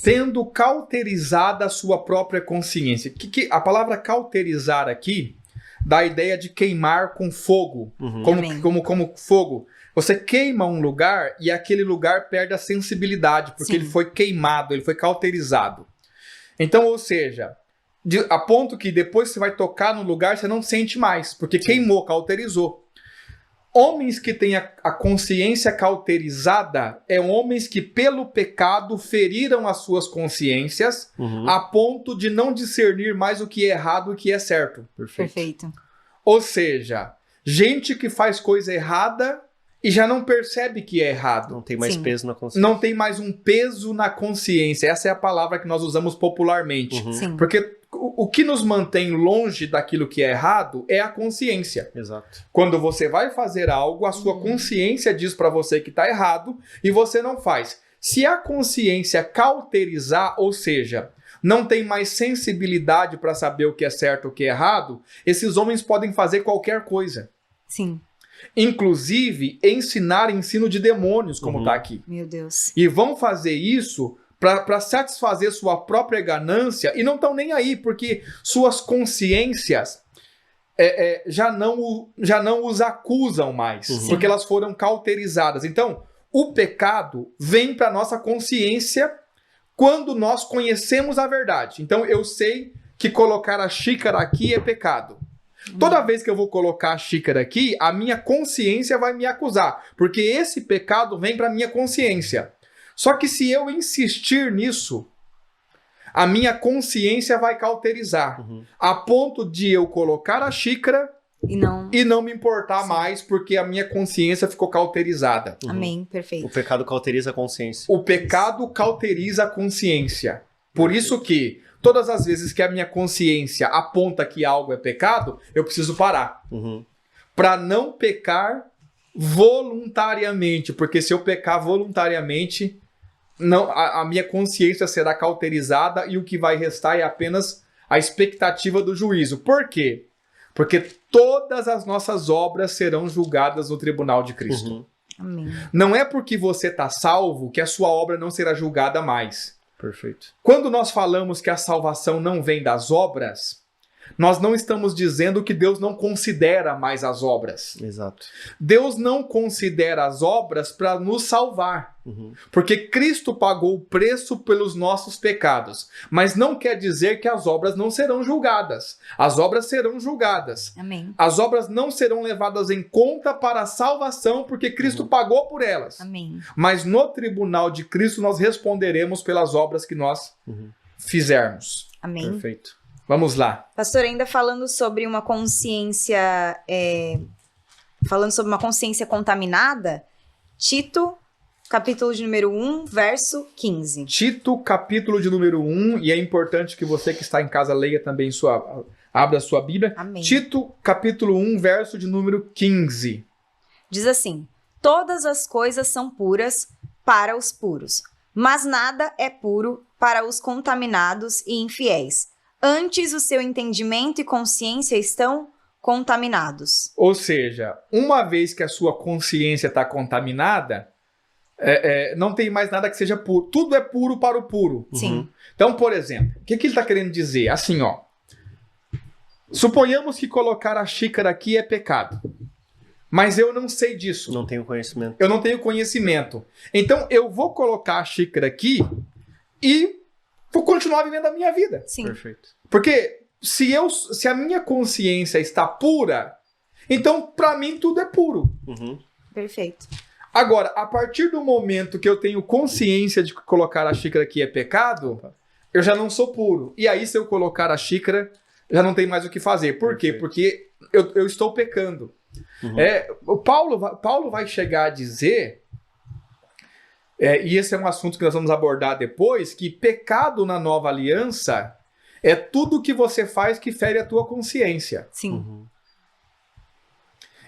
Tendo cauterizada a sua própria consciência. A palavra cauterizar aqui dá a ideia de queimar com fogo. Como fogo. Você queima um lugar e aquele lugar perde a sensibilidade, porque ele foi queimado, ele foi cauterizado. Então, ou seja, a ponto que depois que você vai tocar no lugar, você não sente mais, porque queimou, cauterizou. Homens que têm a consciência cauterizada homens que pelo pecado feriram as suas consciências a ponto de não discernir mais o que é errado e o que é certo. Perfeito. Ou seja, gente que faz coisa errada e já não percebe que é errado. Não tem mais peso na consciência. Não tem mais um peso na consciência. Essa é a palavra que nós usamos popularmente. Porque o que nos mantém longe daquilo que é errado é a consciência. Exato. Quando você vai fazer algo, a sua consciência diz para você que está errado e você não faz. Se a consciência cauterizar, ou seja, não tem mais sensibilidade para saber o que é certo e o que é errado, esses homens podem fazer qualquer coisa. Sim. Inclusive, ensinar ensino de demônios, como está aqui. Meu Deus. E vão fazer isso para satisfazer sua própria ganância e não estão nem aí, porque suas consciências já não os acusam mais, porque elas foram cauterizadas. Então, o pecado vem para nossa consciência quando nós conhecemos a verdade. Então, eu sei que colocar a xícara aqui é pecado. Toda vez que eu vou colocar a xícara aqui, a minha consciência vai me acusar, porque esse pecado vem para minha consciência. Só que se eu insistir nisso, a minha consciência vai cauterizar, a ponto de eu colocar a xícara e não me importar mais, porque a minha consciência ficou cauterizada. Amém, perfeito. O pecado cauteriza a consciência. O pecado cauteriza a consciência. Por isso que todas as vezes que a minha consciência aponta que algo é pecado, eu preciso parar. Para não pecar voluntariamente, porque se eu pecar voluntariamente, a minha consciência será cauterizada e o que vai restar é apenas a expectativa do juízo. Por quê? Porque todas as nossas obras serão julgadas no tribunal de Cristo. Amém. Não é porque você está salvo que a sua obra não será julgada mais. Perfeito. Quando nós falamos que a salvação não vem das obras, nós não estamos dizendo que Deus não considera mais as obras. Exato. Deus não considera as obras para nos salvar. Porque Cristo pagou o preço pelos nossos pecados. Mas não quer dizer que as obras não serão julgadas. As obras serão julgadas. Amém. As obras não serão levadas em conta para a salvação, porque Cristo pagou por elas. Amém. Mas no tribunal de Cristo nós responderemos pelas obras que nós fizermos. Amém. Perfeito. Vamos lá. Pastor, ainda falando sobre uma consciência, contaminada, Tito, capítulo de número 1, verso 15. Tito, capítulo de número 1, e é importante que você que está em casa leia também abra a sua Bíblia. Amém. Tito, capítulo 1, verso de número 15. Diz assim: todas as coisas são puras para os puros, mas nada é puro para os contaminados e infiéis. Antes o seu entendimento e consciência estão contaminados. Ou seja, uma vez que a sua consciência está contaminada, não tem mais nada que seja puro. Tudo é puro para o puro. Sim. Então, por exemplo, o que ele está querendo dizer? Assim, suponhamos que colocar a xícara aqui é pecado. Mas eu não sei disso. Não tenho conhecimento. Eu não tenho conhecimento. Então, eu vou colocar a xícara aqui e vou continuar vivendo a minha vida. Sim. Perfeito. Porque se a minha consciência está pura, então para mim tudo é puro. Perfeito. Agora, a partir do momento que eu tenho consciência de que colocar a xícara aqui é pecado, eu já não sou puro. E aí, se eu colocar a xícara, já não tem mais o que fazer. Por quê? Porque eu estou pecando. O Paulo vai chegar a dizer... e esse é um assunto que nós vamos abordar depois, que pecado na nova aliança é tudo que você faz que fere a tua consciência. Sim.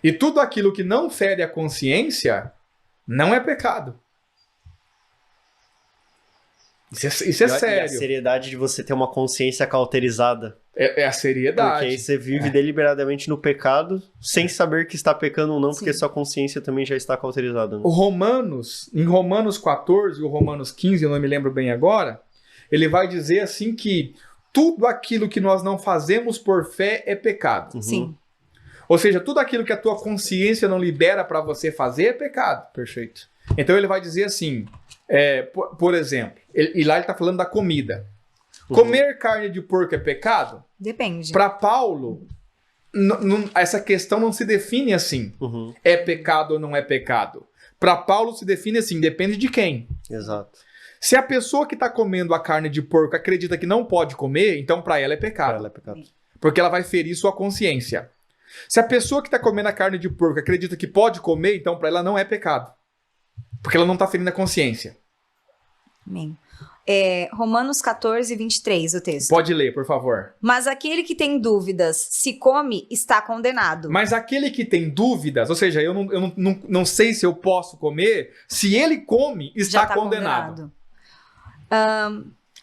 E tudo aquilo que não fere a consciência não é pecado. Isso é sério. E a seriedade de você ter uma consciência cauterizada. É a seriedade. Porque aí você vive deliberadamente no pecado, sem saber que está pecando ou não, porque sua consciência também já está cauterizada. Né? Em Romanos 14 e o Romanos 15, eu não me lembro bem agora, ele vai dizer assim que tudo aquilo que nós não fazemos por fé é pecado. Sim. Ou seja, tudo aquilo que a tua consciência não libera para você fazer é pecado. Perfeito. Então ele vai dizer assim, por exemplo, e lá ele está falando da comida. Comer carne de porco é pecado? Depende. Para Paulo, essa questão não se define assim. É pecado ou não é pecado? Para Paulo se define assim, depende de quem. Exato. Se a pessoa que está comendo a carne de porco acredita que não pode comer, então para ela é pecado. Ela é pecado. Porque ela vai ferir sua consciência. Se a pessoa que está comendo a carne de porco acredita que pode comer, então para ela não é pecado. Porque ela não está ferindo a consciência. Amém. Romanos 14, 23, o texto. Pode ler, por favor. Mas aquele que tem dúvidas, se come, está condenado. Mas aquele que tem dúvidas, ou seja, eu não sei se eu posso comer, se ele come, Já está condenado.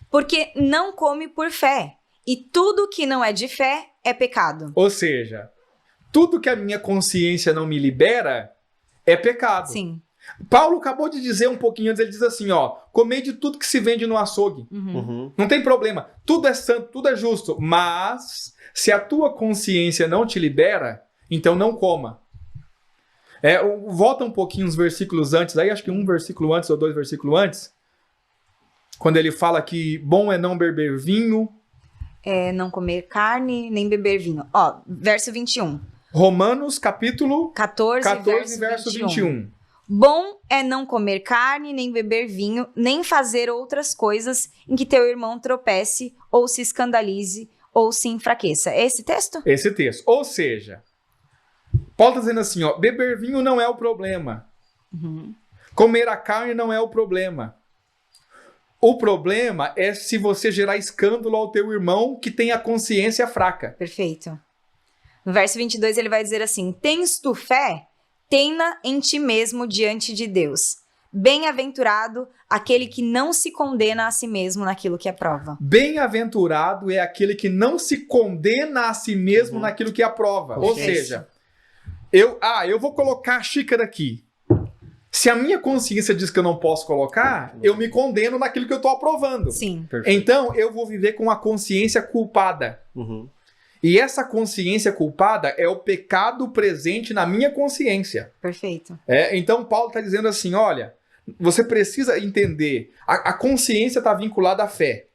Porque não come por fé. E tudo que não é de fé é pecado. Ou seja, tudo que a minha consciência não me libera é pecado. Sim. Paulo acabou de dizer um pouquinho antes, ele diz assim, ó, comei de tudo que se vende no açougue. Não tem problema, tudo é santo, tudo é justo, mas se a tua consciência não te libera, então não coma. Volta um pouquinho uns versículos antes, aí acho que um versículo antes ou 2 versículos antes, quando ele fala que bom é não beber vinho. Não comer carne, nem beber vinho. Ó, verso 21. Romanos capítulo 14 verso 21. Bom é não comer carne, nem beber vinho, nem fazer outras coisas em que teu irmão tropece, ou se escandalize, ou se enfraqueça. É esse texto? Esse texto. Ou seja, Paulo está dizendo assim, ó, beber vinho não é o problema. Comer a carne não é o problema. O problema é se você gerar escândalo ao teu irmão que tem a consciência fraca. Perfeito. No verso 22 ele vai dizer assim, tens tu fé? Tenha em ti mesmo diante de Deus. Bem-aventurado aquele que não se condena a si mesmo naquilo que aprova. Bem-aventurado é aquele que não se condena a si mesmo naquilo que aprova. Ou seja, eu vou colocar a xícara aqui. Se a minha consciência diz que eu não posso colocar, eu me condeno naquilo que eu estou aprovando. Sim. Perfeito. Então, eu vou viver com a consciência culpada. E essa consciência culpada é o pecado presente na minha consciência. Perfeito. Então, Paulo está dizendo assim, olha, você precisa entender, a consciência está vinculada à fé.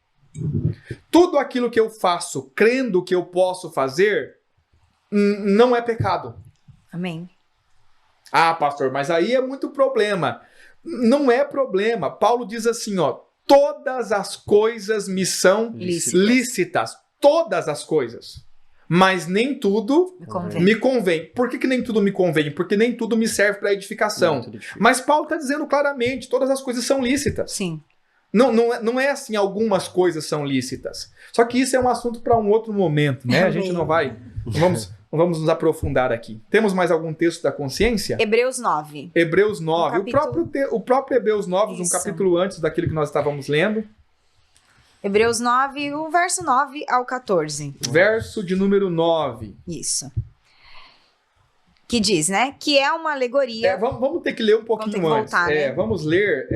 Tudo aquilo que eu faço, crendo que eu posso fazer, não é pecado. Amém. Ah, pastor, mas aí é muito problema. Não é problema. Paulo diz assim, ó, todas as coisas me são lícitas. Todas as coisas. Mas nem tudo me convém. Por que nem tudo me convém? Porque nem tudo me serve para edificação. Mas Paulo está dizendo claramente, todas as coisas são lícitas. Sim. Não é assim, algumas coisas são lícitas. Só que isso é um assunto para um outro momento, né? A gente não vamos nos aprofundar aqui. Temos mais algum texto da consciência? Hebreus 9. Hebreus 9. Capítulo... O próprio Hebreus 9, Isso. um capítulo antes daquilo que nós estávamos lendo. Hebreus 9, o verso 9 ao 14. Verso de número 9. Isso. Que diz, né? Que é uma alegoria. Vamos ter que ler um pouquinho antes. Voltar, né? Vamos ler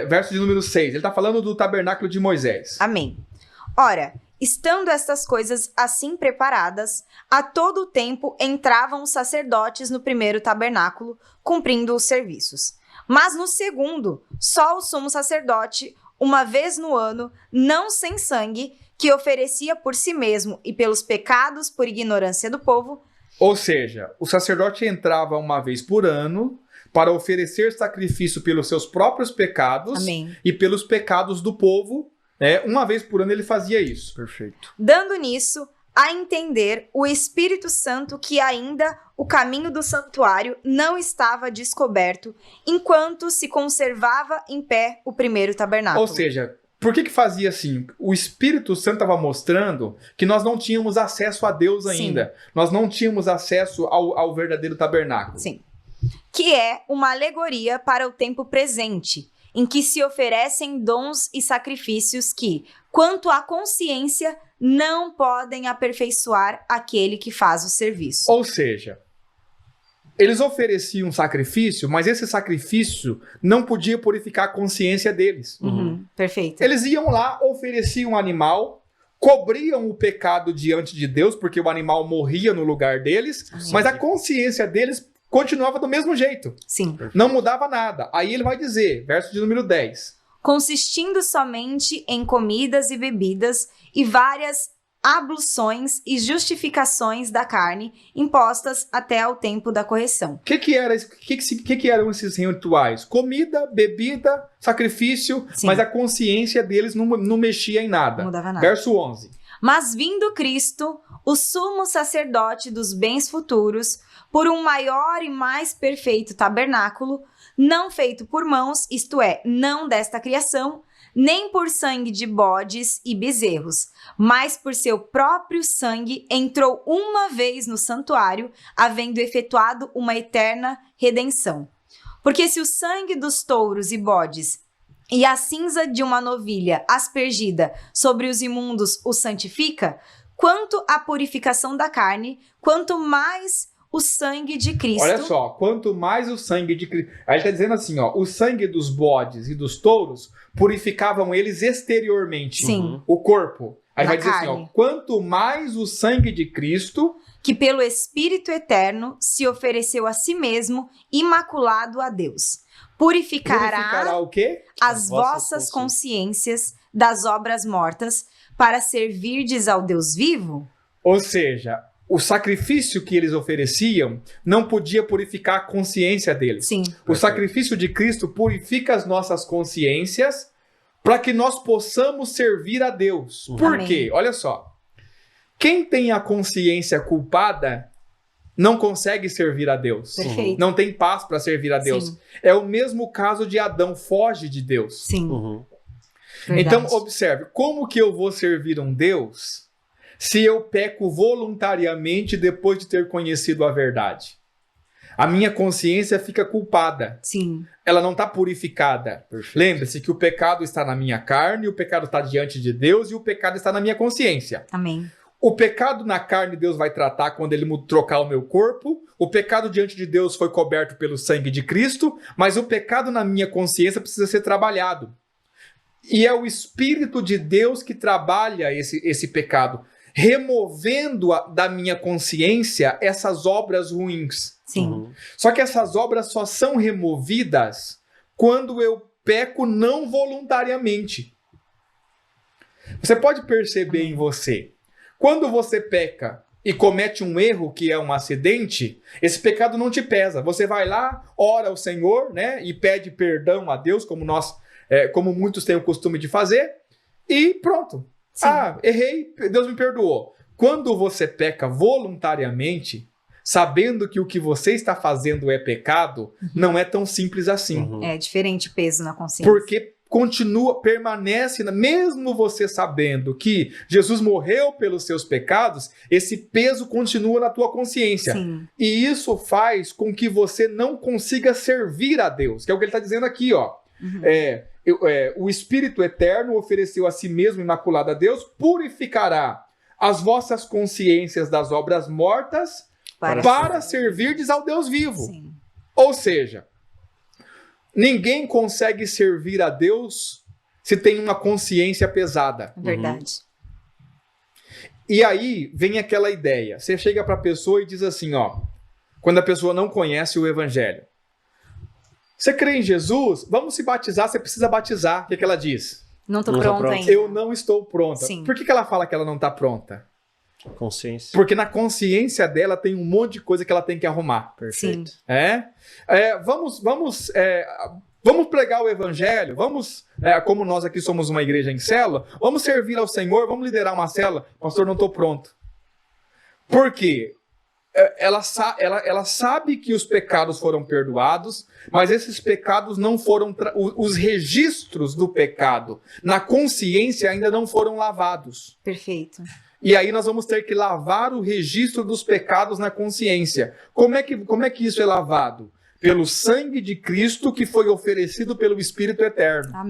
verso de número 6. Ele está falando do tabernáculo de Moisés. Amém. Ora, estando estas coisas assim preparadas, a todo o tempo entravam os sacerdotes no primeiro tabernáculo, cumprindo os serviços. Mas no segundo, só o sumo sacerdote, uma vez no ano, não sem sangue, que oferecia por si mesmo e pelos pecados por ignorância do povo. Ou seja, o sacerdote entrava uma vez por ano para oferecer sacrifício pelos seus próprios pecados. Amém. E pelos pecados do povo. Uma vez por ano ele fazia isso. Perfeito. Dando nisso a entender o Espírito Santo que ainda o caminho do santuário não estava descoberto, enquanto se conservava em pé o primeiro tabernáculo. Ou seja, por que fazia assim? O Espírito Santo estava mostrando que nós não tínhamos acesso a Deus ainda. Sim. Nós não tínhamos acesso ao verdadeiro tabernáculo. Sim. Que é uma alegoria para o tempo presente, em que se oferecem dons e sacrifícios que, quanto à consciência, não podem aperfeiçoar aquele que faz o serviço. Ou seja, Eles ofereciam sacrifício, mas esse sacrifício não podia purificar a consciência deles. Perfeito. Eles iam lá, ofereciam um animal, cobriam o pecado diante de Deus, porque o animal morria no lugar deles, mas a consciência deles continuava do mesmo jeito. Sim. Não mudava nada. Aí ele vai dizer, verso de número 10. Consistindo somente em comidas e bebidas e várias abluções e justificações da carne impostas até ao tempo da correção. O que eram esses rituais? Comida, bebida, sacrifício, Sim. mas a consciência deles não mexia em nada. Não mudava nada. Verso 11. Mas vindo Cristo, o sumo sacerdote dos bens futuros, por um maior e mais perfeito tabernáculo, não feito por mãos, isto é, não desta criação, nem por sangue de bodes e bezerros, mas por seu próprio sangue entrou uma vez no santuário, havendo efetuado uma eterna redenção. Porque se o sangue dos touros e bodes e a cinza de uma novilha aspergida sobre os imundos o santifica, quanto à purificação da carne, quanto mais o sangue de Cristo. Olha só, quanto mais o sangue de Cristo... Aí ele está dizendo assim, ó, o sangue dos bodes e dos touros purificavam eles exteriormente. Sim. O corpo. Aí Na vai dizer carne. assim, ó, quanto mais o sangue de Cristo... que pelo Espírito Eterno se ofereceu a si mesmo, imaculado a Deus. Purificará o quê? as vossas consciências das obras mortas, para servirdes ao Deus vivo? Ou seja, o sacrifício que eles ofereciam não podia purificar a consciência deles. Sim. O sacrifício de Cristo purifica as nossas consciências para que nós possamos servir a Deus. Por Amém. quê? Olha só. Quem tem a consciência culpada não consegue servir a Deus. Perfeito. Não tem paz para servir a Deus. Sim. É o mesmo caso de Adão, foge de Deus. Sim. Então, Verdade. observe, como que eu vou servir um Deus se eu peco voluntariamente depois de ter conhecido a verdade? A minha consciência fica culpada. Sim. Ela não está purificada. Lembre-se que o pecado está na minha carne, o pecado está diante de Deus e o pecado está na minha consciência. Amém. O pecado na carne Deus vai tratar quando ele trocar o meu corpo. O pecado diante de Deus foi coberto pelo sangue de Cristo, mas o pecado na minha consciência precisa ser trabalhado. E é o Espírito de Deus que trabalha esse pecado, removendo da minha consciência essas obras ruins. Sim. Só que essas obras só são removidas quando eu peco não voluntariamente. Você pode perceber em você, quando você peca e comete um erro que é um acidente, esse pecado não te pesa. Você vai lá, ora ao Senhor, né, e pede perdão a Deus, como muitos têm o costume de fazer, e pronto. Sim. Ah, errei, Deus me perdoou. Quando você peca voluntariamente, sabendo que o que você está fazendo é pecado, não é tão simples assim. É diferente o peso na consciência. Porque permanece, mesmo você sabendo que Jesus morreu pelos seus pecados, esse peso continua na tua consciência. Sim. E isso faz com que você não consiga servir a Deus, que é o que ele está dizendo aqui, ó. O Espírito Eterno ofereceu a si mesmo imaculado a Deus, purificará as vossas consciências das obras mortas para servirdes ao Deus vivo. Sim. Ou seja, ninguém consegue servir a Deus se tem uma consciência pesada. Verdade. E aí vem aquela ideia. Você chega para a pessoa e diz assim, ó, quando a pessoa não conhece o Evangelho. Você crê em Jesus? Vamos se batizar, você precisa batizar. O que ela diz? Não tô Não tô pronta pronta. ainda. Eu não estou pronta. Sim. Por que ela fala que ela não está pronta? Consciência. Porque na consciência dela tem um monte de coisa que ela tem que arrumar. Perfeito. Vamos pregar o Evangelho, como nós aqui somos uma igreja em célula, vamos servir ao Senhor, vamos liderar uma célula. Pastor, não estou pronto. Por quê? Ela sabe que os pecados foram perdoados, mas esses pecados não foram... Os registros do pecado na consciência ainda não foram lavados. Perfeito. E aí nós vamos ter que lavar o registro dos pecados na consciência. Como é que isso é lavado? Pelo sangue de Cristo que foi oferecido pelo Espírito Eterno.